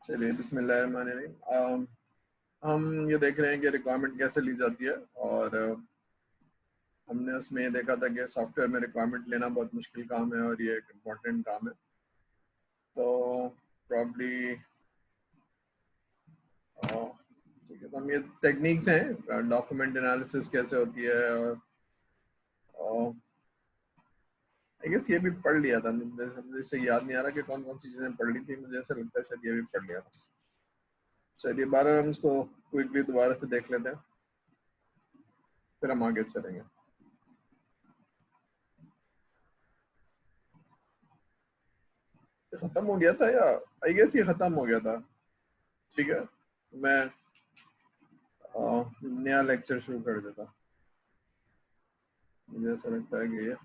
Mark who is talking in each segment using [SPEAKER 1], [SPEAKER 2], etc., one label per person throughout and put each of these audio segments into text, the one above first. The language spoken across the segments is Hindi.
[SPEAKER 1] चलिए बिस्मिल्लाहिर्रहमानिर्रहीम। हम ये देख रहे हैं कि रिक्वायरमेंट कैसे ली जाती है, और हमने उसमें ये देखा था कि सॉफ्टवेयर में रिक्वायरमेंट लेना बहुत मुश्किल काम है और ये एक इम्पॉर्टेंट काम है। तो प्रॉब्ली ठीक है, तो हम ये टेक्निक्स हैं, डॉक्यूमेंट एनालिसिस कैसे होती है, और आई गेस ये भी पढ़ लिया था। मुझे से याद नहीं आ रहा कि कौन कौन सी चीज़ें पढ़ ली थी, मुझे ऐसा लगता है शायद ये भी पढ़ लिया था। चलिए 12 रन को क्विकली दोबारा से देख लेते हैं, फिर हम आगे चलेंगे। खत्म हो गया था, या आई गेस ये खत्म हो गया था। ठीक है, मैं नया लेक्चर शुरू कर देता। मुझे ऐसा लगता है कि ये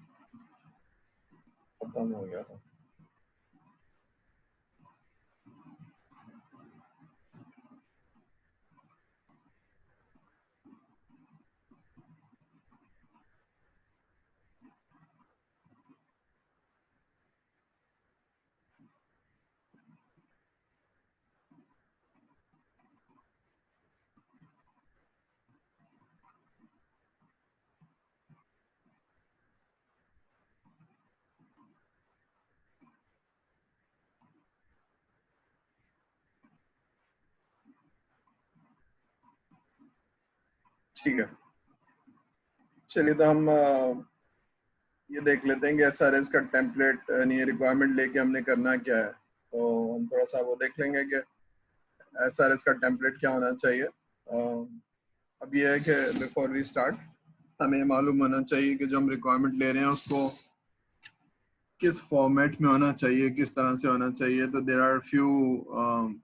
[SPEAKER 1] खत्म हो गया था। ठीक है, चलिए तो हम ये देख लेते हैं कि एसआरएस का टेम्पलेट यानी रिक्वायरमेंट लेके हमने करना क्या है। तो हम थोड़ा सा वो देख लेंगे कि एसआरएस का टेम्पलेट क्या होना चाहिए। अब ये है कि बिफोर वी स्टार्ट हमें मालूम होना चाहिए कि जो हम रिक्वायरमेंट ले रहे हैं उसको किस फॉर्मेट में होना चाहिए, किस तरह से होना चाहिए। तो देर आर फ्यू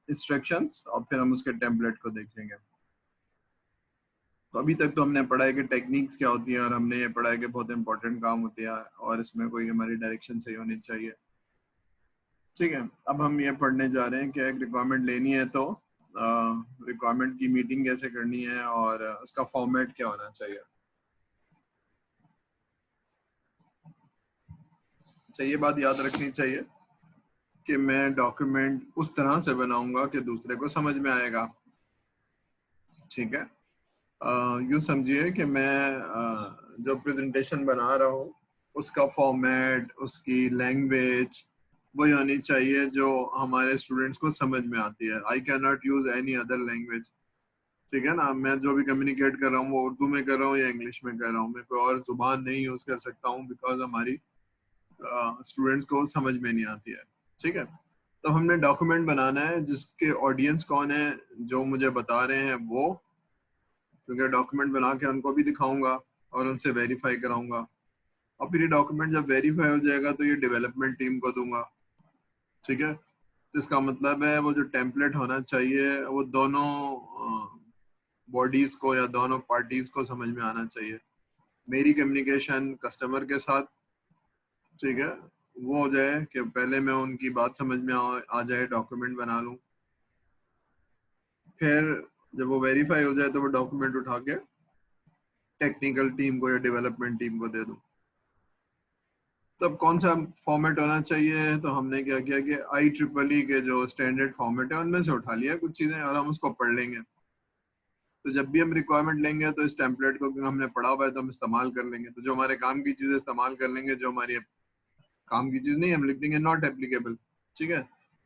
[SPEAKER 1] इंस्ट्रक्शंस, और फिर हम उसके टेम्पलेट को देख लेंगे। तो अभी तक तो हमने पढ़ा है कि टेक्निक्स क्या होती है, और हमने ये पढ़ा है कि बहुत इंपॉर्टेंट काम होती है और इसमें कोई हमारी डायरेक्शन सही होनी चाहिए। ठीक है, अब हम ये पढ़ने जा रहे हैं कि एक रिक्वायरमेंट लेनी है तो रिक्वायरमेंट की मीटिंग कैसे करनी है और उसका फॉर्मेट क्या होना चाहिए। अच्छा, ये बात याद रखनी चाहिए कि मैं डॉक्यूमेंट उस तरह से बनाऊंगा कि दूसरे को समझ में आएगा। ठीक है, यूँ समझिए कि मैं जो प्रेजेंटेशन बना रहा हूँ उसका फॉर्मेट, उसकी लैंग्वेज वही होनी चाहिए जो हमारे स्टूडेंट्स को समझ में आती है। I can not use any other language. ठीक है ना, मैं जो भी कम्युनिकेट कर रहा हूँ वो उर्दू में कर रहा हूँ या इंग्लिश में कर रहा हूँ, मैं कोई और जुबान नहीं यूज कर सकता हूँ, बिकॉज हमारी स्टूडेंट्स को समझ में नहीं आती है। ठीक है, तो हमने डॉक्यूमेंट बनाना है जिसके ऑडियंस कौन है, जो मुझे बता रहे हैं वो, क्योंकि डॉक्यूमेंट बना के उनको भी दिखाऊंगा और उनसे वेरीफाई कराऊंगा। और फिर ये डॉक्यूमेंट जब वेरीफाई हो जाएगा तो ये डेवलपमेंट टीम को दूंगा। ठीक है, तो इसका मतलब है वो जो टेम्पलेट होना चाहिए वो दोनों बॉडीज को या दोनों पार्टीज को समझ में आना चाहिए। मेरी कम्युनिकेशन कस्टमर के साथ, ठीक है, वो हो जाए कि पहले मैं उनकी बात समझ में आ जाए, डॉक्यूमेंट बना लूं। फिर जब वो वेरीफाई हो जाए तो वो डॉक्यूमेंट उठा के टेक्निकल टीम को या डेवलपमेंट टीम को दे दूं। तब कौन सा फॉर्मेट होना चाहिए, तो हमने क्या किया कि IEEE के जो स्टैंडर्ड फॉर्मेट है उनमें से उठा लिया कुछ चीजें और हम उसको पढ़ लेंगे। तो जब भी हम रिक्वायरमेंट लेंगे तो इस टेम्पलेट को हमने पढ़ा हुआ है तो हम इस्तेमाल कर लेंगे। तो जो हमारे काम की चीजें इस्तेमाल कर लेंगे, जो हमारी काम की चीज नहीं हम लिख देंगे नॉट एप्लीकेबल। ठीक है,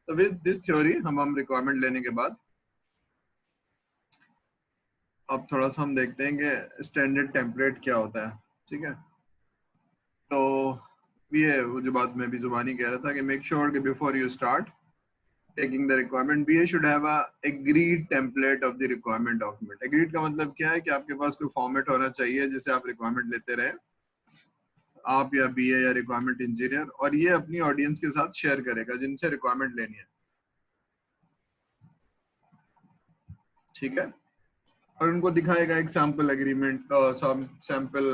[SPEAKER 1] तो विद दिस थ्योरी हम रिक्वायरमेंट लेने के बाद अब थोड़ा सा हम देखते हैं कि स्टैंडर्ड टेम्पलेट क्या होता है। ठीक है, तो ये वो जो बात मैं भी जुबानी कह रहा था कि मेक श्योर कि before you start taking the requirement BA should have a agreed template of the requirement document। agreed का मतलब क्या है कि आपके पास कोई फॉर्मेट होना चाहिए जिसे आप रिक्वायरमेंट लेते रहे, आप या BA या रिक्वायरमेंट इंजीनियर, और ये अपनी ऑडियंस के साथ शेयर करेगा जिनसे रिक्वायरमेंट लेनी है। ठीक है, और उनको दिखाएगा एक सैम्पल एग्रीमेंट, सैम्पल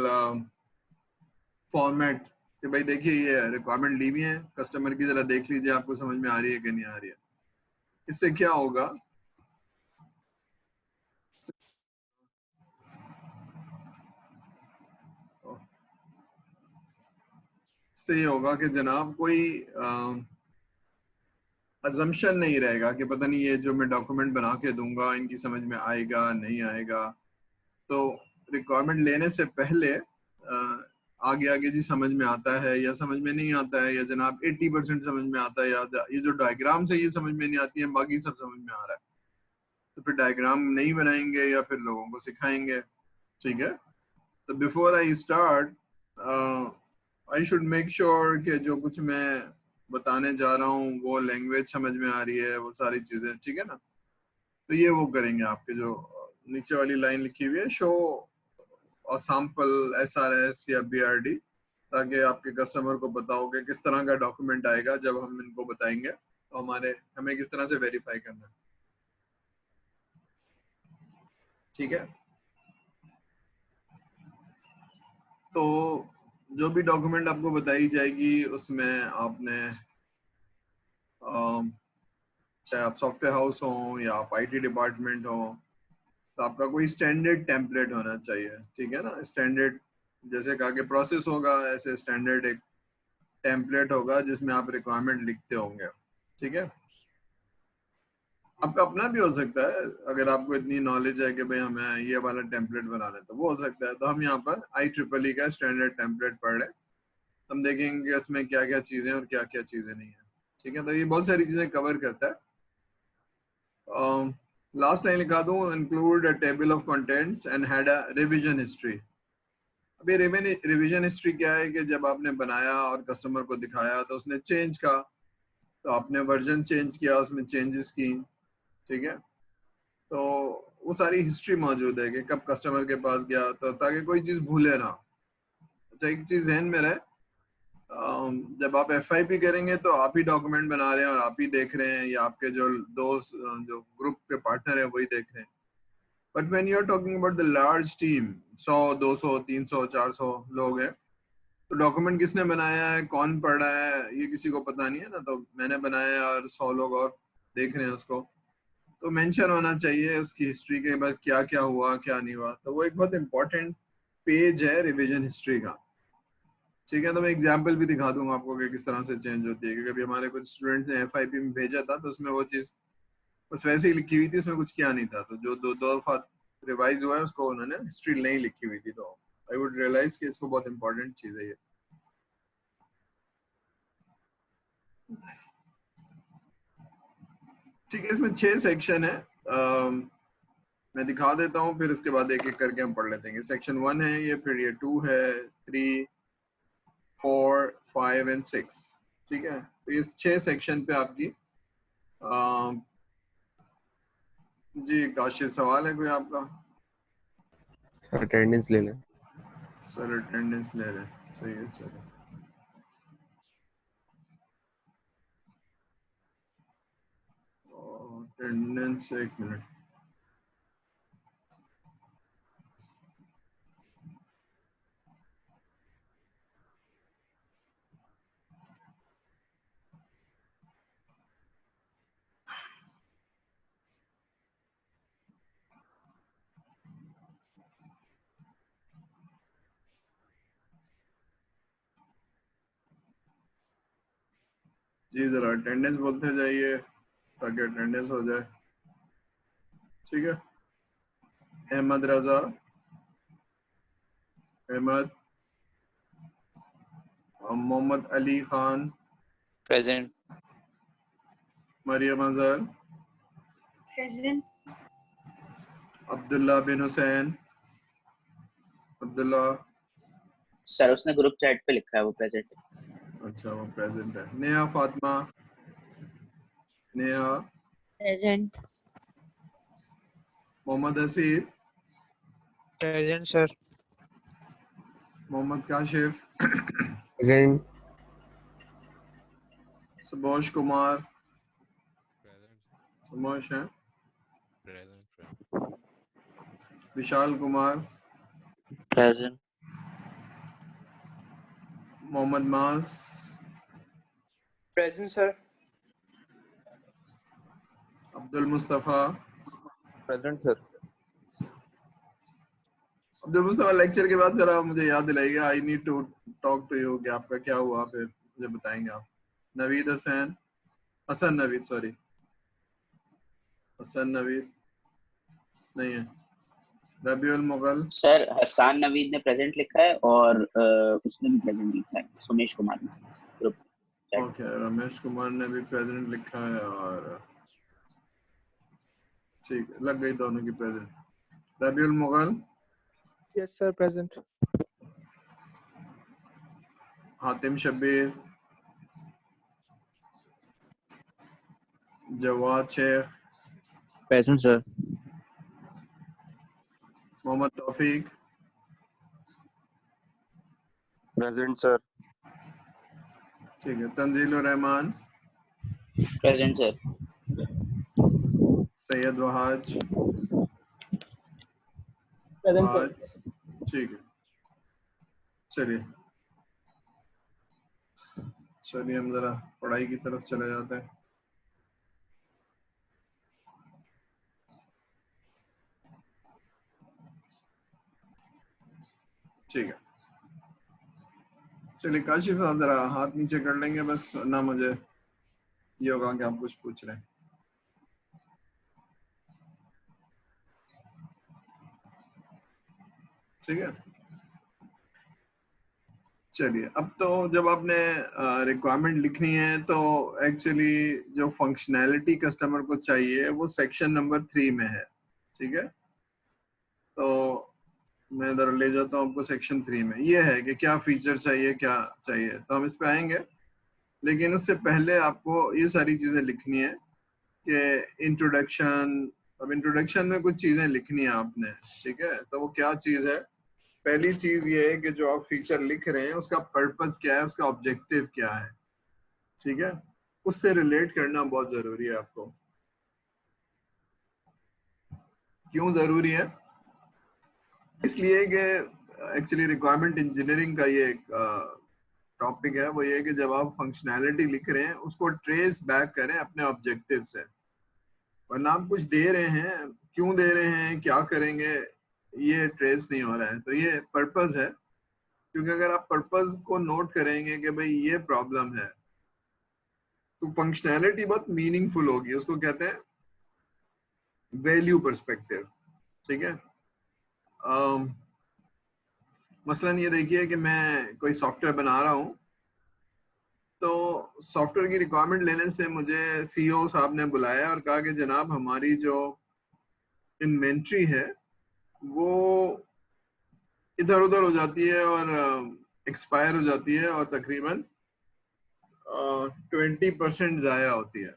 [SPEAKER 1] फॉर्मेट कि भाई देखिए ये रिक्वायरमेंट ली हुई है कस्टमर की, जरा देख लीजिए आपको समझ में आ रही है कि नहीं आ रही है। इससे क्या होगा, इससे ये होगा कि जनाब कोई अजम्पशन नहीं रहेगा कि पता नहीं ये जो मैं डॉक्यूमेंट बना के दूंगा इनकी समझ में आएगा नहीं आएगा। तो रिक्वायरमेंट लेने से पहले आगे आगे जी समझ में आता है या समझ में नहीं आता है, या जनाब 80% समझ में आता है, या ये जो डायग्राम से ये समझ में नहीं आती है बाकी सब समझ में आ रहा है, तो फिर डायग्राम नहीं बनाएंगे या फिर लोगों को सिखाएंगे। ठीक है, तो before I start I should make sure कि जो कुछ मैं बताने जा रहा हूँ वो लैंग्वेज समझ में आ रही है, वो सारी चीजें। ठीक है ना, तो ये वो करेंगे आपके जो नीचे वाली लाइन लिखी हुई है, शो और सैंपल SRS या BRD, ताकि आपके कस्टमर को बताओ कि किस तरह का डॉक्यूमेंट आएगा जब हम इनको बताएंगे तो हमें किस तरह से वेरीफाई करना है। ठीक है, तो जो भी डॉक्यूमेंट आपको बताई जाएगी उसमें आपने चाहे आप सॉफ्टवेयर हाउस हो या आप IT डिपार्टमेंट हो, तो आपका कोई स्टैंडर्ड टेम्पलेट होना चाहिए। ठीक है ना, स्टैंडर्ड जैसे कहा कि प्रोसेस होगा, ऐसे स्टैंडर्ड एक टेम्पलेट होगा जिसमें आप रिक्वायरमेंट लिखते होंगे। ठीक है, आपका अपना भी हो सकता है, अगर आपको इतनी नॉलेज है कि भाई हमें ये वाला टेम्पलेट बनाना है तो वो हो सकता है। तो हम यहाँ पर IEEE का स्टैंडर्ड टेम्पलेट पढ़ रहे हैं, हम देखेंगे कि उसमें क्या क्या चीजें और क्या क्या चीजें नहीं है। ठीक है, तो ये बहुत सारी चीजें कवर करता है। लास्ट लाइन लिखा दूं, include a table of contents and had a revision history. अभी रिवीजन हिस्ट्री क्या है कि जब आपने बनाया और कस्टमर को दिखाया तो उसने चेंज का, तो आपने वर्जन चेंज किया, उसमें चेंजेस की। ठीक है, तो वो सारी हिस्ट्री मौजूद है कि कब कस्टमर के पास गया, तो ताकि कोई चीज भूले ना। अच्छा, एक चीज ध्यान में रहे, जब आप FIP करेंगे तो आप ही डॉक्यूमेंट बना रहे हैं और आप ही देख रहे हैं, या आपके जो दोस्त जो ग्रुप के पार्टनर है वही देख रहे हैं। But when you are talking about the large team, 100 200 300 400 लोग हैं, तो डॉक्यूमेंट किसने बनाया है, कौन पढ़ रहा है, ये किसी को पता नहीं है ना। तो मैंने बनाया और 100 लोग और देख रहे हैं उसको, तो मेंशन होना चाहिए उसकी हिस्ट्री के बाद क्या क्या हुआ क्या नहीं हुआ। तो वो एक बहुत इंपॉर्टेंट पेज है रिवीजन हिस्ट्री का। ठीक है, तो मैं एग्जांपल भी दिखा दूंगा आपको कि किस तरह से चेंज होती है, क्योंकि अभी हमारे कुछ स्टूडेंट्स ने FIP में भेजा था तो उसमें वो चीज बस वैसे ही लिखी हुई थी, उसमें कुछ किया नहीं था। तो जो दो दफा रिवाइज हुआ है उसको उन्होंने हिस्ट्री नहीं लिखी हुई थी, तो आई वुड रियलाइज कि इसको बहुत इंपॉर्टेंट चीज है ये। ठीक है, इसमें 6 सेक्शन है, मैं दिखा देता हूँ, फिर उसके बाद एक एक करके हम पढ़ लेते हैं। सेक्शन 1 है ये, फिर ये 2 है, 3 4 5 एंड 6। ठीक है, तो इस 6 सेक्शन पे आपकी जी काशिफ सवाल है कोई आपका?
[SPEAKER 2] सर अटेंडेंस ले लें।
[SPEAKER 1] सर अटेंडेंस ले रहे हैं, सही है सर। अटेंडेंस, एक मिनट। जी जरा अटेंडेंस बोलते जाइए ताकि अटेंडेंस हो जाए। ठीक है, Ahmed Raza, Ahmed, Mohammed Ali Khan,
[SPEAKER 3] present.
[SPEAKER 1] Mariyam Azhar,
[SPEAKER 4] present.
[SPEAKER 1] Abdullah bin Hussain, Abdullah.
[SPEAKER 3] Sir उसने ग्रुप चैट पे लिखा है वो प्रेजेंट।
[SPEAKER 1] अच्छा, वो प्रेजेंट है। Neha Fatima, Neha.
[SPEAKER 4] Present.
[SPEAKER 1] Mohammed Haseeb,
[SPEAKER 5] present sir.
[SPEAKER 1] Mohammed Kashif,
[SPEAKER 2] present.
[SPEAKER 1] Subosh Kumar, Subosh है, Vishal Kumar,
[SPEAKER 3] present.
[SPEAKER 1] Mohammed Maas,
[SPEAKER 5] present sir.
[SPEAKER 1] Abdul Mustafa.
[SPEAKER 2] Present sir.
[SPEAKER 1] Abdul Mustafa lecture के बाद जरा मुझे याद दिलाइएगा, I need to talk to you कि आपका क्या हुआ, फिर मुझे बताएंगे आप। नवीद हसैन, हसन नवीद, सॉरी, हसन नवीद नहीं है। रबीउल मुगल,
[SPEAKER 3] सर हसान नवीद ने प्रेजेंट लिखा है और उसने भी प्रेजेंट लिखा है, सुमेश कुमार ने group chat.
[SPEAKER 1] Okay, Ramesh Kumar ने भी प्रेजेंट लिखा है और ठीक है, लग गई दोनों की present. Rabiul Mughal,
[SPEAKER 5] Yes, sir. Present.
[SPEAKER 1] Hatim Shabbir, Jawad Sheikh,
[SPEAKER 2] Present, sir.
[SPEAKER 1] Mohammed Taufiq,
[SPEAKER 2] Present, sir.
[SPEAKER 1] ठीक है, Tanzilur Rahman,
[SPEAKER 3] present sir.
[SPEAKER 1] Syed Wahaj,
[SPEAKER 5] Present, sir.
[SPEAKER 1] Wahaj, ठीक है। चलिए चलिए हम जरा पढ़ाई की तरफ चले जाते हैं। ठीक है, चलिए काशिफ आप जरा हाथ नीचे कर लेंगे बस, ना मुझे ये होगा कि आप कुछ पूछ रहे हैं। ठीक है, चलिए अब तो जब आपने रिक्वायरमेंट लिखनी है तो एक्चुअली जो फंक्शनैलिटी कस्टमर को चाहिए वो सेक्शन नंबर 3 में है। ठीक है, तो मैं इधर ले जाता हूँ आपको सेक्शन 3 में। ये है कि क्या फीचर चाहिए, क्या चाहिए, तो हम इस पे आएंगे, लेकिन उससे पहले आपको ये सारी चीजें लिखनी है कि इंट्रोडक्शन। अब इंट्रोडक्शन में कुछ चीजें लिखनी है आपने, ठीक है, तो वो क्या चीज है? पहली चीज ये है कि जो आप फीचर लिख रहे हैं उसका पर्पस क्या है, उसका ऑब्जेक्टिव क्या है। ठीक है, उससे रिलेट करना बहुत जरूरी है आपको। क्यों जरूरी है? इसलिए कि एक्चुअली रिक्वायरमेंट इंजीनियरिंग का ये टॉपिक है, वो ये है कि जब आप फंक्शनैलिटी लिख रहे हैं उसको ट्रेस बैक करें अपने ऑब्जेक्टिव से। वरना आप कुछ दे रहे हैं, क्यों दे रहे हैं, क्या करेंगे, ये ट्रेस नहीं हो रहा है। तो ये पर्पस है, क्योंकि अगर आप पर्पस को नोट करेंगे कि भाई ये प्रॉब्लम है, तो फंक्शनैलिटी बहुत मीनिंगफुल होगी। उसको कहते हैं वैल्यू पर्सपेक्टिव। ठीक है, मसलन ये देखिए कि मैं कोई सॉफ्टवेयर बना रहा हूँ, तो सॉफ्टवेयर की रिक्वायरमेंट लेने से मुझे सीईओ साहब ने बुलाया और कहा कि जनाब हमारी जो इन्वेंट्री है वो इधर उधर हो जाती है और एक्सपायर हो जाती है और तकरीबन 20% ज़ाया होती है।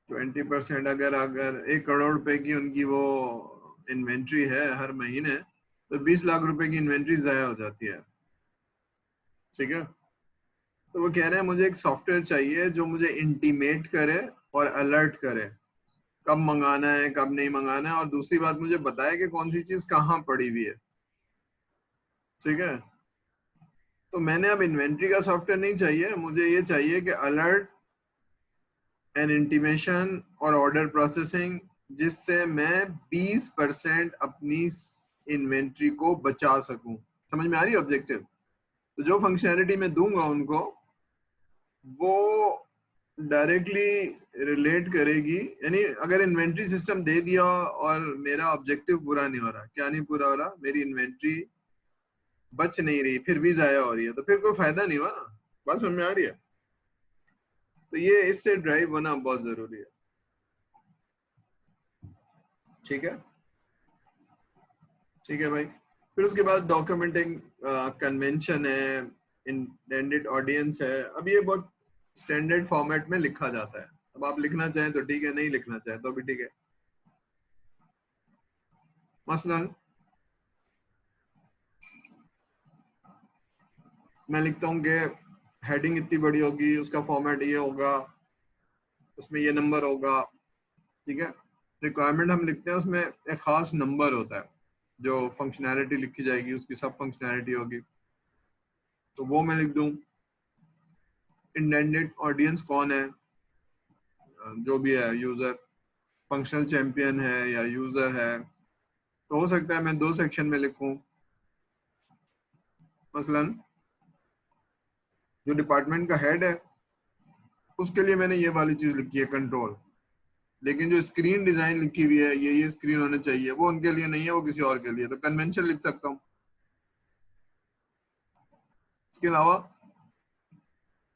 [SPEAKER 1] 20% अगर अगर 1 करोड़ रुपए की उनकी वो इन्वेंट्री है हर महीने, तो 20 लाख रुपए की इन्वेंट्री ज़ाया हो जाती है। ठीक है, तो वो कह रहे हैं मुझे एक सॉफ्टवेयर चाहिए जो मुझे इंटीमेट करे और अलर्ट करे कब मंगाना है कब नहीं मंगाना है, और दूसरी बात मुझे बताए कि कौन सी चीज कहाँ पड़ी हुई है। ठीक है, तो मैंने अब इन्वेंट्री का सॉफ्टवेयर नहीं चाहिए, मुझे ये चाहिए कि अलर्ट एंड इंटीमेशन और ऑर्डर प्रोसेसिंग, जिससे मैं 20% अपनी इन्वेंट्री को बचा सकूं। समझ में आ रही है ऑब्जेक्टिव? तो जो फंक्शनैलिटी मैं दूंगा उनको, वो डायरेक्टली रिलेट करेगी। यानी अगर इन्वेंट्री सिस्टम दे दिया और मेरा ऑब्जेक्टिव पूरा नहीं हो रहा, क्या नहीं पूरा हो रहा, मेरी इन्वेंट्री बच नहीं रही, फिर भी जाया हो रही है, तो फिर कोई फायदा नहीं हुआ ना। बात समझ में आ रही है? तो ये इससे ड्राइव होना बहुत जरूरी है। ठीक है, ठीक है भाई। फिर उसके बाद डॉक्यूमेंटिंग कन्वेंशन है, इंटेंडेड ऑडियंस है। अब ये बहुत स्टैंडर्ड फॉर्मेट में लिखा जाता है। अब आप लिखना चाहें तो ठीक है, नहीं लिखना चाहें तो भी ठीक है। मसलन मैं लिखता हूँ कि हेडिंग इतनी बड़ी होगी, उसका फॉर्मेट ये होगा, उसमें ये नंबर होगा। ठीक है, रिक्वायरमेंट हम लिखते हैं, उसमें एक खास नंबर होता है, जो फंक्शनैलिटी लिखी जाएगी उसकी सब फंक्शनैलिटी होगी, तो वो मैं लिख दूं। इंटेंडेड ऑडियंस कौन है, जो भी है, यूजर, फंक्शनल चैंपियन है या यूजर है, तो हो सकता है मैं 2 सेक्शन में लिखूं। मसलन जो डिपार्टमेंट का हेड है उसके लिए मैंने ये वाली चीज लिखी है कंट्रोल, लेकिन जो स्क्रीन डिजाइन लिखी हुई है ये स्क्रीन होने चाहिए, वो उनके लिए नहीं है, वो किसी और के लिए, तो कन्वेंशन लिख सकता हूँ। इसके अलावा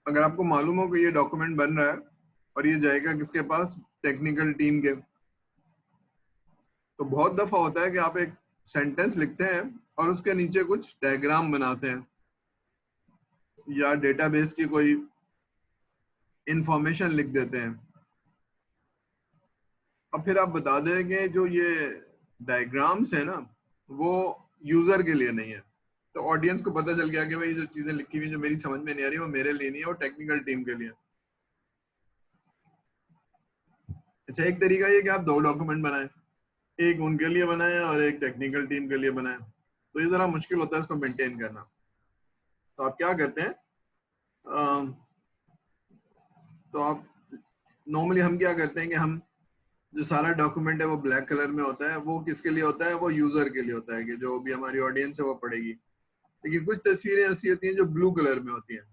[SPEAKER 1] अगर आपको मालूम हो कि ये डॉक्यूमेंट बन रहा है और ये जाएगा किसके पास, टेक्निकल टीम के, तो बहुत दफा होता है कि आप एक सेंटेंस लिखते हैं और उसके नीचे कुछ डायग्राम बनाते हैं या डेटाबेस की कोई इंफॉर्मेशन लिख देते हैं, अब फिर आप बता दें कि जो ये डायग्राम्स है ना वो यूजर के लिए नहीं है, तो ऑडियंस को पता चल गया कि भाई जो चीजें लिखी हुई जो मेरी समझ में नहीं आ रही वो मेरे लिए नहीं है, वो टेक्निकल टीम के लिए। अच्छा, एक तरीका ये कि आप दो डॉक्यूमेंट बनाएं, एक उनके लिए बनाएं और एक टेक्निकल टीम के लिए बनाएं, तो ये जरा मुश्किल होता है इसको मेंटेन करना। तो आप क्या करते हैं, तो आप नॉर्मली हम क्या करते हैं कि हम जो सारा डॉक्यूमेंट है वो ब्लैक कलर में होता है, वो किसके लिए होता है, वो यूजर के लिए होता है कि जो भी हमारी ऑडियंस है वो पढ़ेगी। लेकिन कुछ तस्वीरें ऐसी होती हैं जो ब्लू कलर में होती हैं,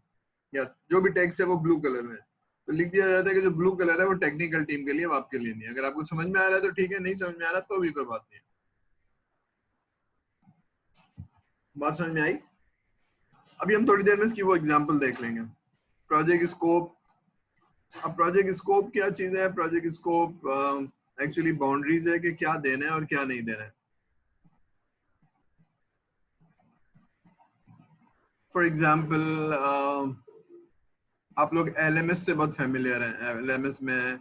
[SPEAKER 1] या जो भी टेक्स्ट है वो ब्लू कलर में, तो लिख दिया जाता है कि जो ब्लू कलर है वो टेक्निकल टीम के लिए, वो आपके लिए नहीं है। अगर आपको समझ में आ रहा है तो ठीक है, नहीं समझ में आ रहा तो भी कोई बात नहीं है। बात समझ में आई? अभी हम थोड़ी देर में इसकी वो एग्जांपल देख लेंगे। प्रोजेक्ट स्कोप, अब प्रोजेक्ट स्कोप क्या चीज है? प्रोजेक्ट स्कोप एक्चुअली बाउंड्रीज है कि क्या देना है और क्या नहीं देना है। फॉर एग्जाम्पल आप लोग LMS से बहुत फेमिलियर हैं। LMS में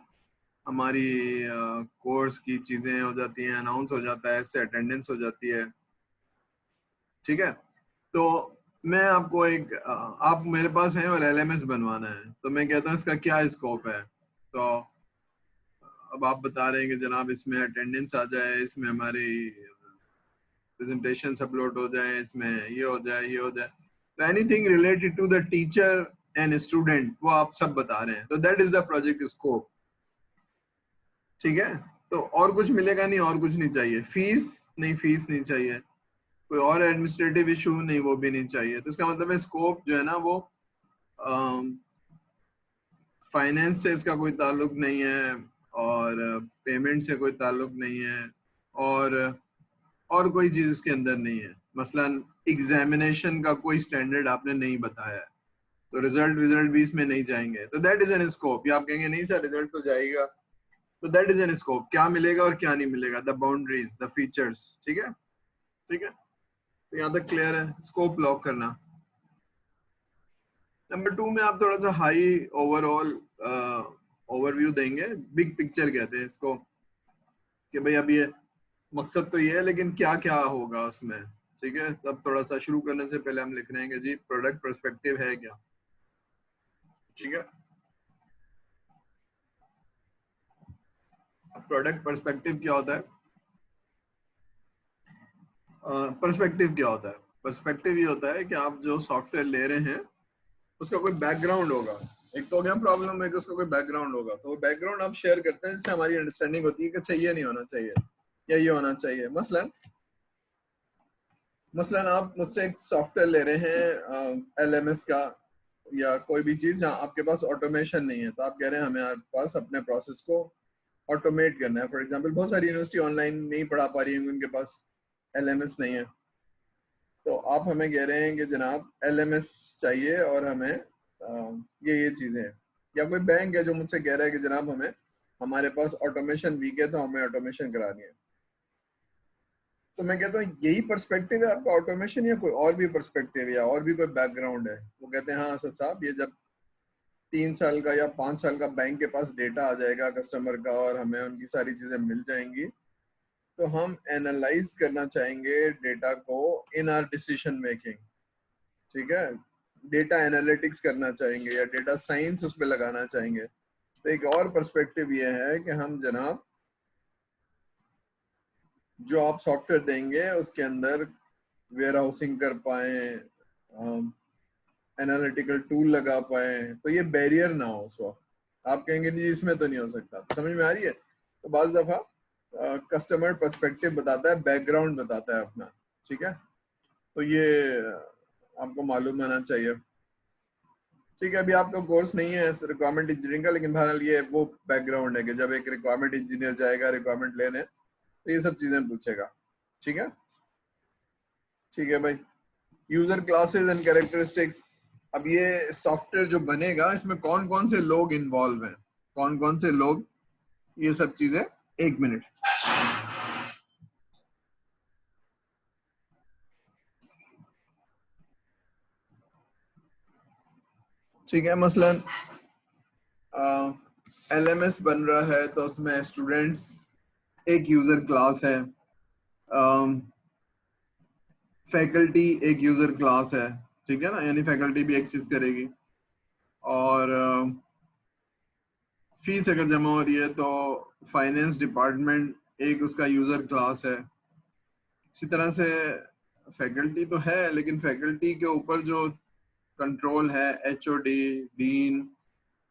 [SPEAKER 1] हमारी कोर्स की चीजें हो जाती हैं, अनाउंस हो जाता है, इससे अटेंडेंस हो जाती है, ठीक है। तो मैं आपको एक आप मेरे पास हैं और LMS बनवाना है, तो मैं कहता हूँ इसका क्या स्कोप है, तो अब आप बता रहे हैं कि जनाब इसमें अटेंडेंस आ जाए, इसमें हमारी प्रेजेंटेशन अपलोड हो जाए, इसमें ये हो जाए, ये हो जाए, तो anything related to the teacher and student वो आप सब बता रहे हैं, तो that is the project scope, ठीक है। तो और कुछ मिलेगा नहीं, और कुछ नहीं चाहिए, फीस नहीं चाहिए, कोई और एडमिनिस्ट्रेटिव इशू नहीं, वो भी नहीं चाहिए। तो इसका मतलब है स्कोप जो है ना वो फाइनेंस से इसका कोई ताल्लुक नहीं है, और पेमेंट से कोई ताल्लुक नहीं है, और कोई चीज इसके अंदर नहीं है। मसलन एग्जामिनेशन का कोई स्टैंडर्ड आपने नहीं बताया है, तो रिजल्ट भी इसमें नहीं जाएंगे, तो दैट इज एन स्कोप। या आप कहेंगे नहीं सर रिजल्ट तो जाएगा, तो दैट इज एन स्कोप। क्या मिलेगा और क्या नहीं मिलेगा, द बाउंड्रीज, द फीचर्स, ठीक है, ठीक है। तो यहाँ तक क्लियर है, स्कोप लॉक करना। नंबर 2 में आप थोड़ा सा हाई ओवरऑल ओवरव्यू देंगे, बिग पिक्चर कहते हैं इसको, कि भाई अब ये मकसद तो ये है लेकिन क्या क्या होगा उसमें, ठीक है। तब थोड़ा सा शुरू करने से पहले हम लिख रहे हैं कि जी प्रोडक्ट पर्सपेक्टिव है क्या, ठीक है। प्रोडक्ट पर्सपेक्टिव क्या होता है? पर्सपेक्टिव क्या होता है? पर्सपेक्टिव ये होता है कि आप जो सॉफ्टवेयर ले रहे हैं उसका कोई बैकग्राउंड होगा। एक तो हो गया प्रॉब्लम है कि उसका कोई बैकग्राउंड होगा, तो वो बैकग्राउंड आप शेयर करते हैं जिससे हमारी अंडरस्टैंडिंग होती है कि अच्छा ये नहीं होना चाहिए या ये होना चाहिए। मसलन आप मुझसे एक सॉफ्टवेयर ले रहे हैं LMS का या कोई भी चीज जहाँ आपके पास ऑटोमेशन नहीं है, तो आप कह रहे हैं हमें पास अपने प्रोसेस को ऑटोमेट करना है। फॉर एग्जांपल बहुत सारी यूनिवर्सिटी ऑनलाइन नहीं पढ़ा पा रही है, उनके पास LMS नहीं है, तो आप हमें कह रहे हैं कि जनाब LMS चाहिए और हमें ये चीजें हैं। या कोई बैंक है जो मुझसे कह रहा है कि जनाब हमें हमारे पास ऑटोमेशन वीक है तो हमें ऑटोमेशन करानी है, तो मैं कहता हूँ यही पर्सपेक्टिव है आपका ऑटोमेशन या कोई और भी पर्सपेक्टिव या और भी कोई बैकग्राउंड है? वो कहते हैं हाँ असद साहब, ये जब 3 साल का या 5 साल का बैंक के पास डेटा आ जाएगा कस्टमर का और हमें उनकी सारी चीजें मिल जाएंगी, तो हम एनालाइज करना चाहेंगे डेटा को इन आवर डिसीजन मेकिंग, ठीक है। डेटा एनालिटिक्स करना चाहेंगे या डेटा साइंस उस पर लगाना चाहेंगे। तो एक और पर्सपेक्टिव ये है कि हम जनाब जो आप सॉफ्टवेयर देंगे उसके अंदर वेयर हाउसिंग कर पाए, एनालिटिकल टूल लगा पाए, तो ये बैरियर ना हो उस वक्त। आप कहेंगे जी इसमें तो नहीं हो सकता, तो समझ में आ रही है? तो बाज़ दफा कस्टमर पर्सपेक्टिव बताता है, बैकग्राउंड बताता है अपना, ठीक है। तो ये आपको मालूम होना चाहिए। ठीक है, अभी आपका कोर्स नहीं है रिक्वायरमेंट इंजीनियरिंग का, लेकिन बहरहाल ये वो बैकग्राउंड है कि जब एक रिक्वायरमेंट इंजीनियर जाएगा रिक्वायरमेंट लेने तो ये सब चीजें पूछेगा। ठीक है, ठीक है भाई। यूजर क्लासेस एंड कैरेक्टरिस्टिक्स, अब ये सॉफ्टवेयर जो बनेगा इसमें कौन कौन से लोग इन्वॉल्व हैं, कौन कौन से लोग, ये सब चीजें, एक मिनट। ठीक है, मसलन LMS बन रहा है तो उसमें स्टूडेंट्स एक यूजर क्लास है, फैकल्टी एक यूजर क्लास है, ठीक है ना, यानी फैकल्टी भी एक्सेस करेगी, और फीस अगर जमा हो रही है तो फाइनेंस डिपार्टमेंट एक उसका यूजर क्लास है। इसी तरह से फैकल्टी तो है, लेकिन फैकल्टी के ऊपर जो कंट्रोल है HOD डीन,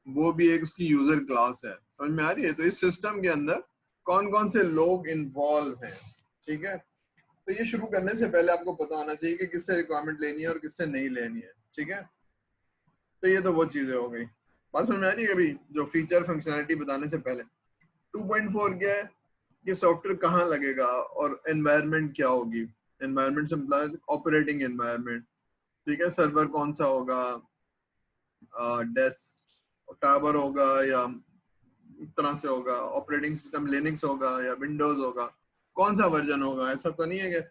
[SPEAKER 1] वो भी एक उसकी यूजर क्लास है। समझ में आ रही है? तो इस सिस्टम के अंदर कौन कौन से लोग इन्वॉल्व हैं, ठीक है। तो ये शुरू करने से पहले आपको पता होना चाहिए कि किससे रिक्वायरमेंट लेनी है और किससे नहीं लेनी है, ठीक है। तो ये तो वो चीजें हो गई। बात समझ में आ रही है? अभी जो फीचर फंक्शनैलिटी बताने से पहले 2.4 क्या है, ये सॉफ्टवेयर कहाँ लगेगा और एनवायरनमेंट क्या होगी। एनवायरनमेंट से मतलब ऑपरेटिंग एनवायरनमेंट, ठीक है। सर्वर कौन सा होगा, डेस्क टावर होगा या इस तरह से होगा, ऑपरेटिंग सिस्टम लिनक्स होगा या विंडोज होगा, कौन सा वर्जन होगा। ऐसा तो नहीं है कि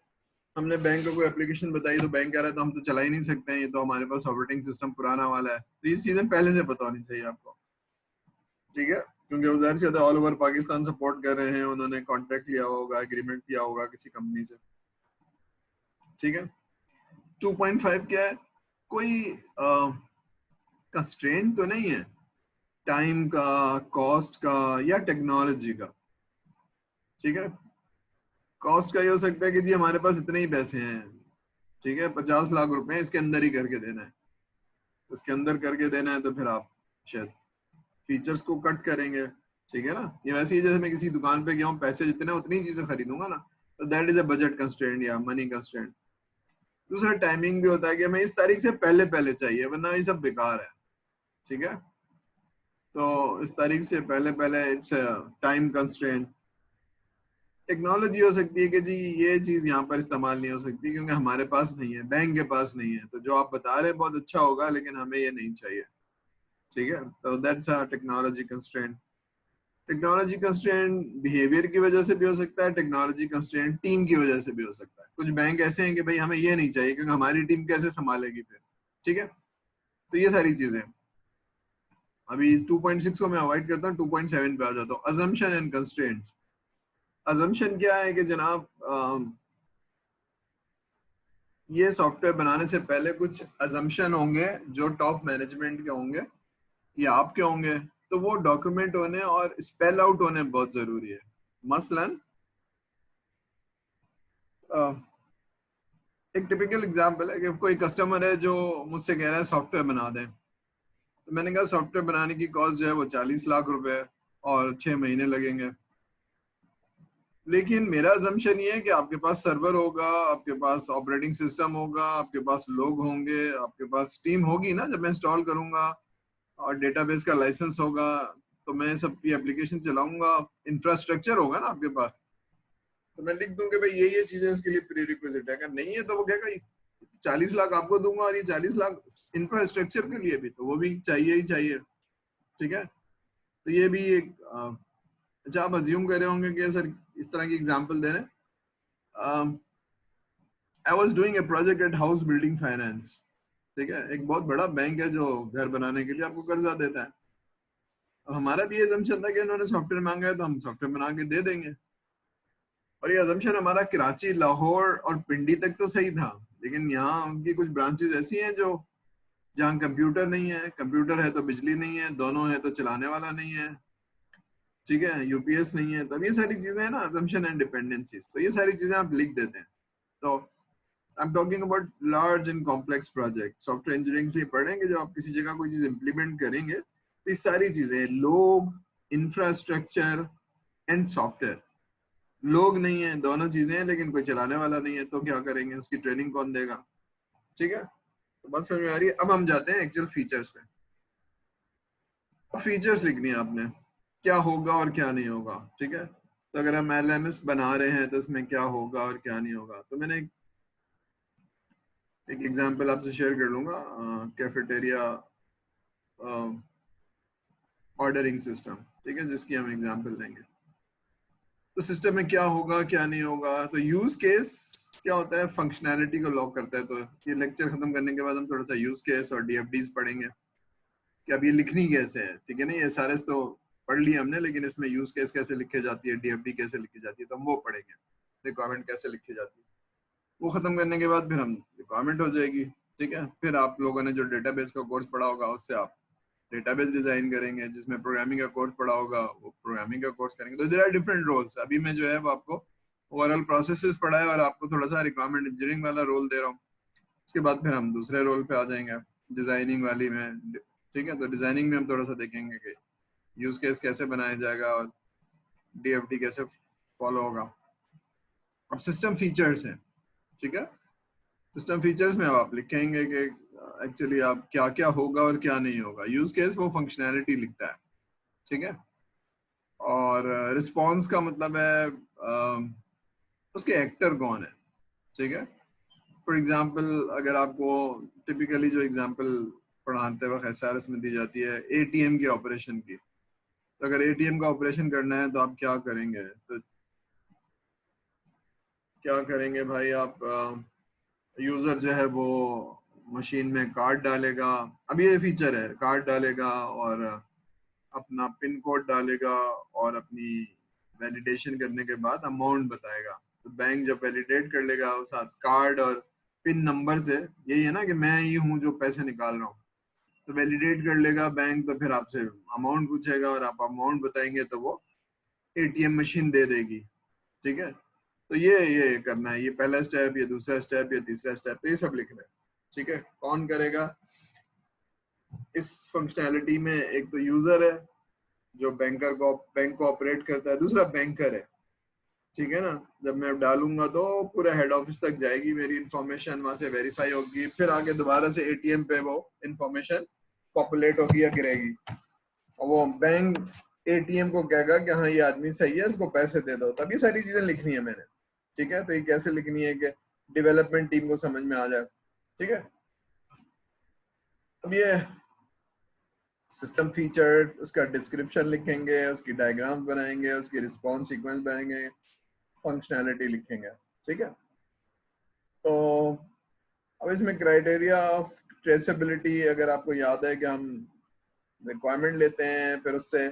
[SPEAKER 1] हमने बैंक को कोई एप्लीकेशन बताई तो बैंक कह रहा है तो हम तो चला ही नहीं सकते हैं, ये तो हमारे पास ऑपरेटिंग सिस्टम पुराना वाला है। तो ये चीजें पहले से पता होनी चाहिए आपको, ठीक है, क्योंकि वो जाहिर सी बात है ऑल ओवर पाकिस्तान सपोर्ट कर रहे हैं, उन्होंने कॉन्ट्रैक्ट लिया होगा, एग्रीमेंट किया होगा किसी कंपनी से, ठीक है। 2.5 क्या है, कोई कंस्ट्रेंट तो नहीं है टाइम का, कॉस्ट का या टेक्नोलॉजी का, ठीक है। कॉस्ट का ये हो सकता है कि जी हमारे पास इतने ही पैसे हैं, ठीक है, 50 लाख रुपए इसके अंदर ही करके देना है, इसके अंदर करके देना है, तो फिर आप शायद फीचर्स को कट करेंगे, ठीक है ना। ये वैसे ही जैसे मैं किसी दुकान पे गया हूँ, पैसे जितने उतनी चीजें खरीदूंगा ना, तो that is a budget constraint या मनी कंस्ट्रेंट। दूसरा टाइमिंग भी होता है कि हमें इस तारीख से पहले पहले चाहिए वरना ये सब बेकार है, ठीक है। तो इस तारीख से पहले पहले इट्स टाइम कंस्ट्रेंट। टेक्नोलॉजी हो सकती है कि जी ये चीज यहाँ पर इस्तेमाल नहीं हो सकती क्योंकि हमारे पास नहीं है, बैंक के पास नहीं है, तो जो आप बता रहे हैं बहुत अच्छा होगा लेकिन हमें ये नहीं चाहिए, ठीक है। तो that's a technology constraint. Technology constraint behaviour की वजह से भी हो सकता है, टेक्नोलॉजी कंस्ट्रेंट टीम की वजह से भी हो सकता है। कुछ बैंक ऐसे हैं कि भाई हमें ये नहीं चाहिए क्योंकि हमारी टीम कैसे संभालेगी फिर, ठीक है। तो ये सारी चीजें अभी 2.6 को मैं अवॉइड करता हूँ, 2.7 पे आ जाता हूँ, अजम्पशन एंड कंस्ट्रेंट्स। अजम्पशन क्या है कि जनाब ये सॉफ्टवेयर बनाने से पहले कुछ अजम्पशन होंगे जो टॉप मैनेजमेंट के होंगे या आपके होंगे, तो वो डॉक्यूमेंट होने और स्पेल आउट होने बहुत जरूरी है। मसलन एक टिपिकल एग्जांपल है कि कोई कस्टमर है जो मुझसे कह रहा है सॉफ्टवेयर बना दें, तो मैंने कहा सॉफ्टवेयर बनाने की कॉस्ट जो है वो 40 लाख रुपए और 6 महीने लगेंगे। लेकिन मेरा अजम्पशन ये है कि आपके पास सर्वर होगा, आपके पास ऑपरेटिंग सिस्टम होगा, आपके पास लोग होंगे, आपके पास टीम होगी ना जब मैं इंस्टॉल करूंगा, और डेटाबेस का लाइसेंस होगा, तो मैं सब ये एप्लीकेशन चलाऊंगा, इंफ्रास्ट्रक्चर होगा ना आपके पास। तो मैं लिख दूंगा भाई ये चीजें इसके लिए प्री रिक्विजिट है। अगर नहीं है तो वो कहेगा 40 लाख आपको दूंगा और ये 40 लाख इंफ्रास्ट्रक्चर के लिए भी, तो वो भी चाहिए ही चाहिए, ठीक है। तो ये भी एक अच्छा आप अज्यूम कर रहे होंगे कि सर इस तरह की एग्जांपल दे रहे हैं। I was doing a project at house building finance, ठीक है, एक बहुत बड़ा बैंक है जो घर बनाने के लिए आपको कर्जा देता है। अब हमारा भी अजम्पशन था कि उन्होंने सॉफ्टवेयर मांगा है तो हम सॉफ्टवेयर बना के दे देंगे, और ये अजम्पशन हमारा कराची, लाहौर और पिंडी तक तो सही था, लेकिन यहाँ उनकी कुछ ब्रांचेस ऐसी हैं जो जहाँ कंप्यूटर नहीं है, कंप्यूटर है तो बिजली नहीं है, दोनों है तो चलाने वाला नहीं है, ठीक है, यूपीएस नहीं है। तो ये सारी चीजें हैं ना अजम्पशन एंड डिपेंडेंसीज, तो ये सारी चीजें आप लिख देते हैं। तो I am talking about large and complex project. Software engineering के लिए पढ़ेंगे, जब आप किसी जगह कोई चीज इंप्लीमेंट करेंगे तो ये सारी चीजें, लोग, इंफ्रास्ट्रक्चर एंड सॉफ्टवेयर। लोग नहीं है, दोनों चीजें हैं, लेकिन कोई चलाने वाला नहीं है, तो क्या करेंगे, उसकी ट्रेनिंग कौन देगा, ठीक है। तो बात समझ में आ रही है। अब हम जाते हैं एक्चुअल फीचर्स पे। फीचर्स लिखनी है आपने, क्या होगा और क्या नहीं होगा, ठीक है। तो अगर हम LMS बना रहे हैं तो इसमें क्या होगा और क्या नहीं होगा। तो मैंने एक एग्जांपल आपसे शेयर कर लूंगा, कैफेटेरिया ऑर्डरिंग सिस्टम, ठीक है, जिसकी हम एग्जांपल लेंगे। तो सिस्टम में क्या होगा क्या नहीं होगा। तो यूज केस क्या होता है, फंक्शनैलिटी को लॉक करता है। तो ये लेक्चर खत्म करने के बाद हम थोड़ा सा यूज केस और DFDs पढ़ेंगे कि अब ये लिखनी कैसे है, ठीक है ना। ये सारे तो पढ़ लिए हमने, लेकिन इसमें यूज केस कैसे लिखे जाती है, DFD कैसे लिखी जाती है, तो हम वो पढ़ेंगे। रिक्वायरमेंट कैसे लिखी जाती है, वो खत्म करने के बाद फिर हम रिक्वायरमेंट हो जाएगी, ठीक है। फिर आप लोगों ने जो डेटाबेस का कोर्स पढ़ा होगा उससे आप डेटाबेस डिजाइन करेंगे। जिसमें प्रोग्रामिंग का कोर्स पढ़ा होगा वो प्रोग्रामिंग का कोर्स करेंगे। तो देयर आर डिफरेंट रोल्स। अभी मैं जो है वो आपको ओवरऑल प्रोसेसेस पढ़ा है और आपको थोड़ा सा रिक्वायरमेंट इंजीनियरिंग वाला रोल दे रहा हूँ। उसके बाद फिर हम दूसरे रोल पे आ जाएंगे, डिजाइनिंग वाली में, ठीक है। तो डिजाइनिंग में हम थोड़ा सा देखेंगे कि यूज केस कैसे बनाया जाएगा और DFD कैसे फॉलो होगा। अब सिस्टम फीचर्स हैं, ठीक है। सिस्टम फीचर्स में अब आप लिखेंगे कि एक्चुअली आप क्या क्या होगा और क्या नहीं होगा। यूज केस वो फंक्शनैलिटी लिखता है, ठीक है। और रिस्पॉन्स का मतलब है उसके एक्टर कौन है, ठीक है। फॉर एग्जांपल अगर आपको टिपिकली जो एग्जांपल पढ़ाते वक्त SRS में दी जाती है ATM की ऑपरेशन की, तो अगर ATM का ऑपरेशन करना है तो आप क्या करेंगे। तो क्या करेंगे भाई, आप यूजर जो है वो मशीन में कार्ड डालेगा। अब ये फीचर है, कार्ड डालेगा और अपना पिन कोड डालेगा और अपनी वैलिडेशन करने के बाद अमाउंट बताएगा। तो बैंक जब वैलिडेट कर लेगा उस साथ कार्ड और पिन नंबर से, यही है ना कि मैं ही हूँ जो पैसे निकाल रहा हूँ, तो वैलिडेट कर लेगा बैंक। तो फिर आपसे अमाउंट पूछेगा और आप अमाउंट बताएंगे तो वो ATM मशीन दे देगी, ठीक है। तो ये करना है, ये पहला स्टेप, ये दूसरा स्टेप, ये तीसरा स्टेप, तो ये सब लिखना है, ठीक है। कौन करेगा इस फंक्शनैलिटी में, एक तो यूजर है जो बैंक को ऑपरेट करता है, दूसरा बैंकर है, ठीक है ना। जब मैं डालूंगा तो पूरा हेड ऑफिस तक जाएगी मेरी इंफॉर्मेशन, वहां से वेरीफाई होगी, फिर आगे दोबारा से ATM पे वो इंफॉर्मेशन पॉपुलेट होगी या गिरेगी और वो बैंक ATM को कहेगा कि हाँ ये आदमी सही है, इसको पैसे दे दो। तब ये सारी चीजें लिखनी है मैंने, ठीक है। तो ये कैसे लिखनी है कि डेवलपमेंट टीम को समझ में आ जाए, ठीक है। अब ये सिस्टम फीचर, उसका डिस्क्रिप्शन लिखेंगे, उसकी डायग्राम बनाएंगे, उसकी रिस्पॉन्स सीक्वेंस बनाएंगे, फंक्शनैलिटी लिखेंगे, ठीक है। तो अब इसमें क्राइटेरिया ऑफ ट्रेसेबिलिटी, अगर आपको याद है कि हम रिक्वायरमेंट लेते हैं फिर उससे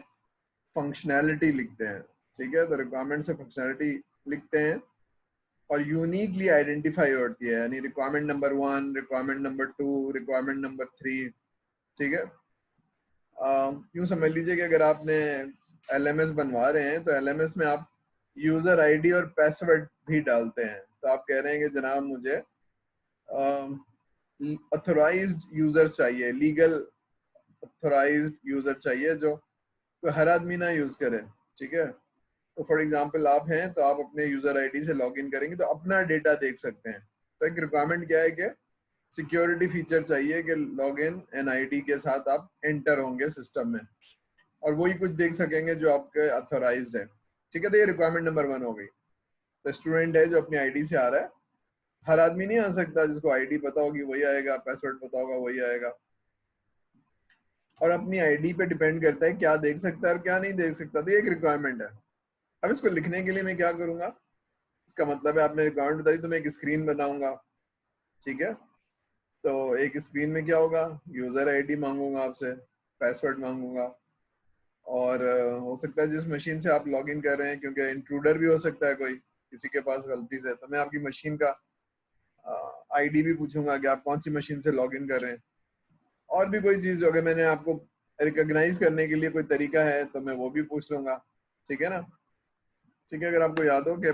[SPEAKER 1] फंक्शनैलिटी लिखते हैं, ठीक है। तो रिक्वायरमेंट से फंक्शनैलिटी लिखते हैं और यूनिकली आइडेंटिफाई होती है, यानी requirement number 1, requirement number 2, requirement number 3, ठीक है। यूं समझ लीजिए कि अगर आपने LMS बनवा रहे हैं तो LMS में आप यूजर ID और पासवर्ड भी डालते हैं। तो आप कह रहे हैं कि जनाब मुझे ऑथोराइज्ड यूजर चाहिए, लीगल ऑथोराइज्ड यूजर चाहिए जो कोई हर आदमी ना यूज करे, ठीक है। तो फॉर एग्जांपल आप हैं तो आप अपने यूजर ID से लॉगिन करेंगे तो अपना डेटा देख सकते हैं। तो एक रिक्वायरमेंट क्या है कि सिक्योरिटी फीचर चाहिए कि लॉगिन एंड ID के साथ आप एंटर होंगे सिस्टम में और वही कुछ देख सकेंगे जो आपके ऑथोराइज्ड है, ठीक है। तो ये रिक्वायरमेंट नंबर 1 हो गई। तो स्टूडेंट है जो अपनी ID से आ रहा है, हर आदमी नहीं आ सकता, जिसको ID पता होगी वही आएगा, पासवर्ड पता होगा वही आएगा। और अपनी ID पे डिपेंड करता है क्या देख सकता है और क्या नहीं देख सकता। तो ये एक रिक्वायरमेंट है। अब इसको लिखने के लिए मैं क्या करूंगा, इसका मतलब है आपने रिक्वायरमेंट बताई तो मैं एक स्क्रीन बनाऊंगा, ठीक है। तो एक स्क्रीन में क्या होगा, यूजर ID मांगूंगा आपसे, पासवर्ड मांगूंगा और हो सकता है जिस मशीन से आप लॉगिन कर रहे हैं, क्योंकि इंट्रूडर भी हो सकता है कोई किसी के पास गलती से, तो मैं आपकी मशीन का ID भी पूछूंगा कि आप कौन सी मशीन से लॉगिन कर रहे हैं। और भी कोई चीज अगर मैंने आपको रिकॉग्नाइज करने के लिए कोई तरीका है तो मैं वो भी पूछ लूंगा, ठीक है ना। ठीक है, अगर आपको याद हो कि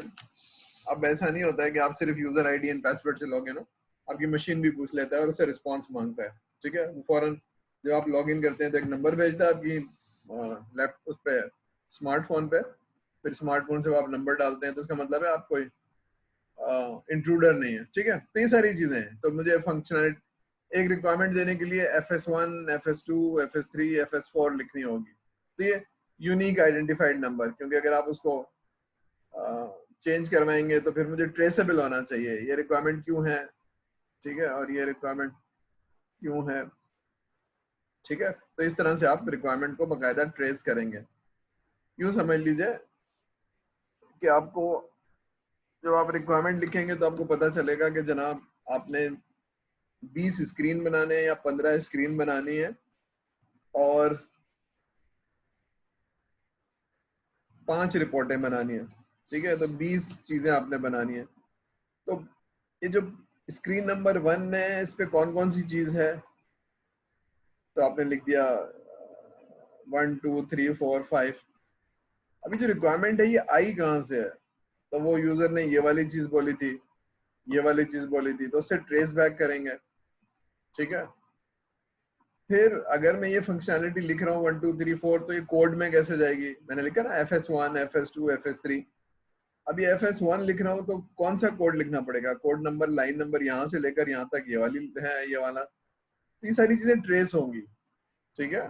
[SPEAKER 1] अब ऐसा नहीं होता है कि आप सिर्फ यूजर ID एंड पासवर्ड से लॉगिन हो, आपकी मशीन भी पूछ लेता है और उससे रिस्पॉन्स मांगता है, ठीक है। फौरन जब आप लॉगिन करते हैं तो एक नंबर भेजता है आपकी लैपटॉप उस पे स्मार्टफोन पे, फिर स्मार्टफोन से आप नंबर डालते हैं तो उसका मतलब है आप कोई इंट्रूडर नहीं है, ठीक है। तो ये सारी चीजें हैं। तो मुझे फंक्शनल एक रिक्वायरमेंट देने के लिए FS1, FS2, FS3, FS4 लिखनी होगी। तो ये यूनिक आइडेंटिफाइड नंबर, क्योंकि अगर आप उसको चेंज करवाएंगे तो फिर मुझे ट्रेसेबल होना चाहिए, ये रिक्वायरमेंट क्यों है, ठीक है, और ये रिक्वायरमेंट क्यों है, ठीक है। तो इस तरह से आप रिक्वायरमेंट को बकायदा ट्रेस करेंगे। यूं समझ लीजिए कि आपको जब आप रिक्वायरमेंट लिखेंगे तो आपको पता चलेगा कि जनाब आपने 20 स्क्रीन बनाने हैं या 15 स्क्रीन बनानी है और 5 रिपोर्टें बनानी है, ठीक है। तो 20 चीजें आपने बनानी है। तो ये जो स्क्रीन नंबर 1 है, इस पे कौन कौन सी चीज है, तो आपने लिख दिया 1 2 3 4 5। अभी जो रिक्वायरमेंट है ये आई कहाँ से है, तो वो यूजर ने ये वाली चीज बोली थी, ये वाली चीज बोली थी, तो उससे ट्रेस बैक करेंगे, ठीक है। फिर अगर मैं ये फंक्शनैलिटी लिख रहा हूँ 1 2 3 4, तो ये कोड में कैसे जाएगी, मैंने लिखा ना FS1, FS2, FS3। अभी FS1 लिख रहा हूँ तो कौन सा कोड लिखना पड़ेगा, कोड नंबर, लाइन नंबर, यहाँ से लेकर यहाँ तक ये वाली है, ये वाला, तो ये सारी चीजें ट्रेस होंगी, ठीक है,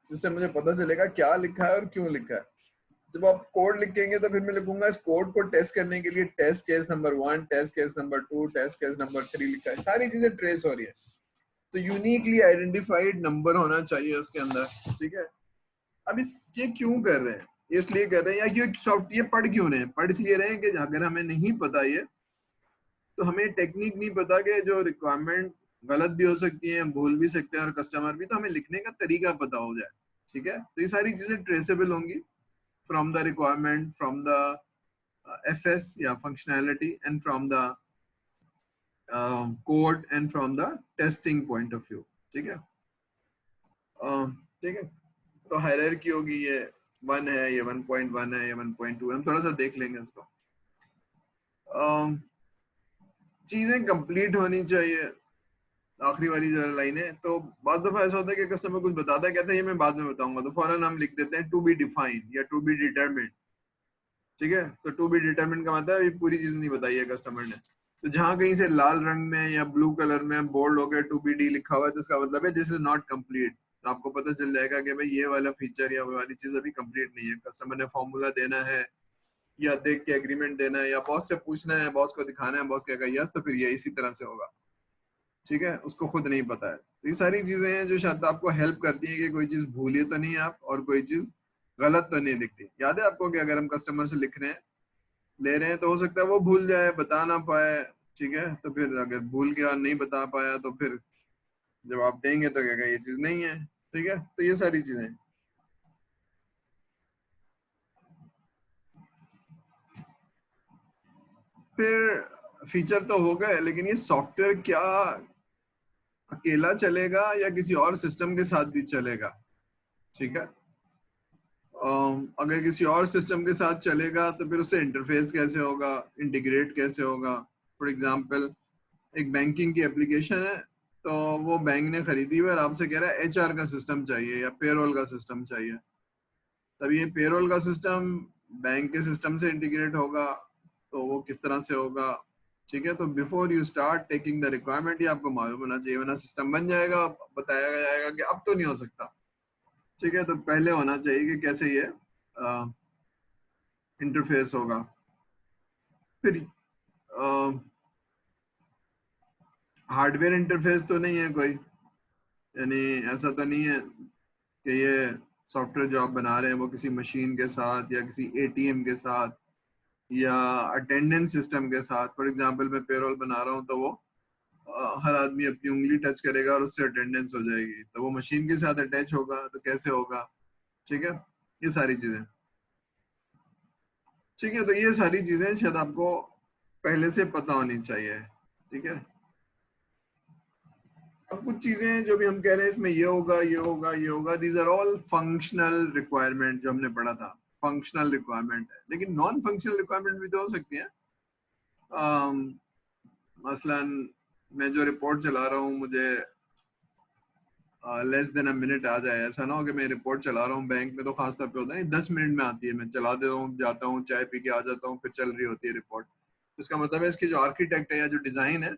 [SPEAKER 1] जिससे मुझे पता चलेगा क्या लिखा है और क्यों लिखा है। जब आप कोड लिखेंगे तो फिर मैं लिखूंगा इस कोड को टेस्ट करने के लिए test case number 1, test case number 2, test case number 3 लिखा है, सारी चीजें ट्रेस हो रही है। तो यूनिकली आइडेंटिफाइड नंबर होना चाहिए उसके अंदर, ठीक है। अब ये क्यों कर रहे हैं, इसलिए कर रहे हैं, या क्यों सॉफ्ट ये पढ़ क्यों रहे हैं, पढ़ इसलिए रहे हैं कि अगर हमें नहीं पता ये, तो हमें टेक्निक नहीं पता कि जो रिक्वायरमेंट गलत भी हो सकती है, भूल भी सकते हैं और कस्टमर भी, तो हमें लिखने का तरीका पता हो जाए, ठीक है। तो ये सारी चीजें ट्रेसेबल होंगी from the requirement, from the FS या functionality, and from the code and from the testing point of view, ठीक है। ठीक है, तो हायरार्की होगी, ये 1 है, ये 1.1 है, ये 1.2 है, हम थोड़ा सा देख लेंगे इसको। चीजें कंप्लीट होनी चाहिए, आखिरी वाली जो लाइन है। तो बाद दफा ऐसा होता है कि कस्टमर कुछ बताता है, कहता है ये मैं बाद में बताऊंगा, तो फौरन हम लिख देते हैं टू बी डिफाइंड या टू बी डिटरमिन्ड, ठीक है। तो टू बी डिटरमिन्ड का मतलब ये पूरी चीज नहीं बताई है कस्टमर ने। तो जहां कहीं से लाल रंग में या ब्लू कलर में बोल्ड होकर टू बी डी लिखा हुआ है, तो इसका मतलब है दिस इज नॉट कंप्लीट। तो आपको पता चल जाएगा कि भाई ये वाला फीचर या वो वाली चीज अभी कंप्लीट नहीं है। कस्टमर ने फॉर्मूला देना है या देख के एग्रीमेंट देना है या बॉस से पूछना है, बॉस को दिखाना है, बॉस कहेगा यस, तो फिर ये इसी तरह से होगा, ठीक है। उसको खुद नहीं पता है। तो ये सारी चीजें हैं जो शायद आपको हेल्प करती है कि कोई चीज भूलिए तो नहीं आप, और कोई चीज गलत तो नहीं दिखती। याद है आपको कि अगर हम कस्टमर से लिख रहे हैं, ले रहे हैं, तो हो सकता है वो भूल जाए, बता ना पाए, ठीक है। तो फिर अगर भूल गया और नहीं बता पाया, तो फिर जब आप देंगे तो कहेगा ये चीज नहीं है, ठीक है। तो ये सारी चीजें, फिर फीचर तो हो गए, लेकिन ये सॉफ्टवेयर क्या अकेला चलेगा या किसी और सिस्टम के साथ भी चलेगा, ठीक है। अगर किसी और सिस्टम के साथ चलेगा तो फिर उससे इंटरफेस कैसे होगा, इंटीग्रेट कैसे होगा। फॉर एग्जांपल एक बैंकिंग की एप्लीकेशन है, तो वो बैंक ने खरीदी हुई और आपसे कह रहा है HR का सिस्टम चाहिए या पेरोल का सिस्टम चाहिए। तब ये पेरोल का सिस्टम बैंक के सिस्टम से इंटीग्रेट होगा, तो वो किस तरह से होगा, ठीक है। तो before you start taking the requirement, ये आपको मालूम होना चाहिए, वरना सिस्टम बन जाएगा, बताया जाएगा कि अब तो नहीं हो सकता, ठीक है। तो पहले होना चाहिए कि कैसे ये इंटरफेस होगा। फिर हार्डवेयर इंटरफेस तो नहीं है कोई, यानी ऐसा तो नहीं है कि ये सॉफ्टवेयर जो आप बना रहे हैं वो किसी मशीन के साथ या किसी ATM के साथ या अटेंडेंस सिस्टम के साथ। फॉर एग्जांपल मैं पेरोल बना रहा हूँ, तो वो हर आदमी अपनी उंगली टच करेगा और उससे अटेंडेंस हो जाएगी, तो वो मशीन के साथ अटैच होगा, तो कैसे होगा, ठीक है। ये सारी चीजें, ठीक है। तो ये सारी चीजें शायद आपको पहले से पता होनी चाहिए, ठीक है। अब कुछ चीजें जो भी हम कह रहे हैं इसमें ये होगा, ये होगा, ये होगा, these are all functional requirement जो हमने पढ़ा था, फंक्शनल रिक्वायरमेंट है। लेकिन नॉन फंक्शनल रिक्वायरमेंट भी तो हो सकती है। मसलन मैं जो रिपोर्ट चला रहा हूँ, मुझे लेस देन अ मिनट आ जाए। ऐसा ना हो कि मैं रिपोर्ट चला रहा हूँ, बैंक में तो खासतौर पे होता है 10 मिनट में आती है, मैं चला देता हूँ, जाता हूँ, चाय पी के आ जाता हूँ, फिर चल रही होती है रिपोर्ट। इसका मतलब है इसकी जो आर्किटेक्ट है या जो डिजाइन है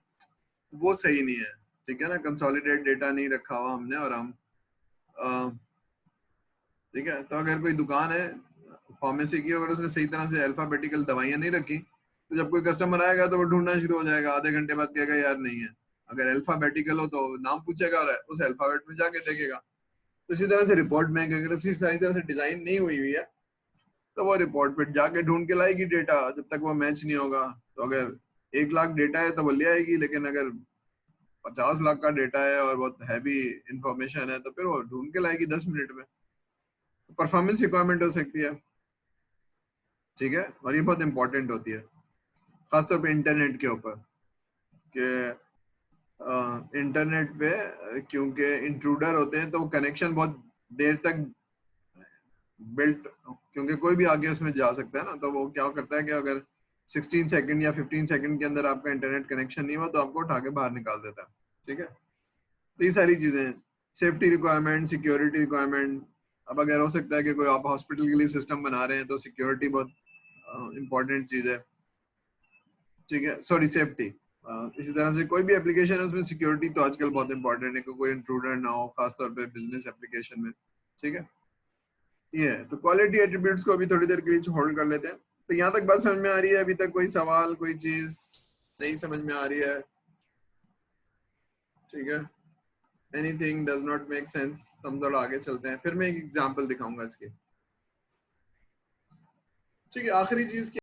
[SPEAKER 1] वो सही नहीं है, ठीक है ना, कंसोलिडेट डेटा नहीं रखा हुआ हमने और हम ठीक है। तो अगर कोई दुकान है फार्मेसी की, अगर उसने सही तरह से अल्फाबेटिकल दवाइयां नहीं रखी, तो जब कोई कस्टमर आएगा तो वो ढूंढना शुरू हो जाएगा, आधे घंटे बाद कहेगा यार नहीं है। अगर अल्फाबेटिकल हो तो नाम पूछेगा और उस अल्फाबेट में जाके देखेगा। तो इसी तरह से रिपोर्ट में अगर उसी सारी तरह से डिजाइन नहीं हुई हुई है तो वो रिपोर्ट पे जाके ढूंढ के लाएगी डेटा, जब तक वो मैच नहीं होगा। तो अगर 1 लाख डेटा है तो वो ले आएगी, लेकिन अगर 50 लाख का डेटा है और बहुत हैवी इंफॉर्मेशन है तो फिर वो ढूंढ के लाएगी 10 मिनट में। परफॉर्मेंस रिक्वायरमेंट हो सकती है, ठीक है, और ये बहुत इंपॉर्टेंट होती है खासतौर पे इंटरनेट के ऊपर कि इंटरनेट पे क्योंकि इंट्रूडर होते हैं तो वो कनेक्शन बहुत देर तक बिल्ट, क्योंकि कोई भी आगे उसमें जा सकता है ना, तो वो क्या करता है कि अगर 16 सेकंड या 15 सेकंड के अंदर आपका इंटरनेट कनेक्शन नहीं हुआ तो आपको उठा के बाहर निकाल देता है, ठीक है। तो ये सारी चीजें, सेफ्टी रिक्वायरमेंट, सिक्योरिटी रिक्वायरमेंट। अब अगर हो सकता है कि कोई आप हॉस्पिटल के लिए सिस्टम बना रहे हैं तो सिक्योरिटी बहुत इंपॉर्टेंट चीज है, ठीक है, सॉरी सेफ्टी। इसी तरह से कोई भी एप्लीकेशन है उसमें सिक्योरिटी तो आजकल बहुत इंपॉर्टेंट है कि कोई इंट्रूडर ना हो, खासतौर पे बिजनेस एप्लीकेशन में, ठीक है। ये है, तो क्वालिटी एट्रीब्यूट्स को अभी थोड़ी देर के लिए होल्ड कर लेते हैं। तो यहाँ तक बात समझ में आ रही है? अभी तक कोई सवाल, कोई चीज नहीं समझ में आ रही है? ठीक है, anything does not make sense? हम थोड़ा आगे चलते हैं, फिर मैं एक एग्जांपल दिखाऊंगा इसके। ठीक है, आखिरी चीज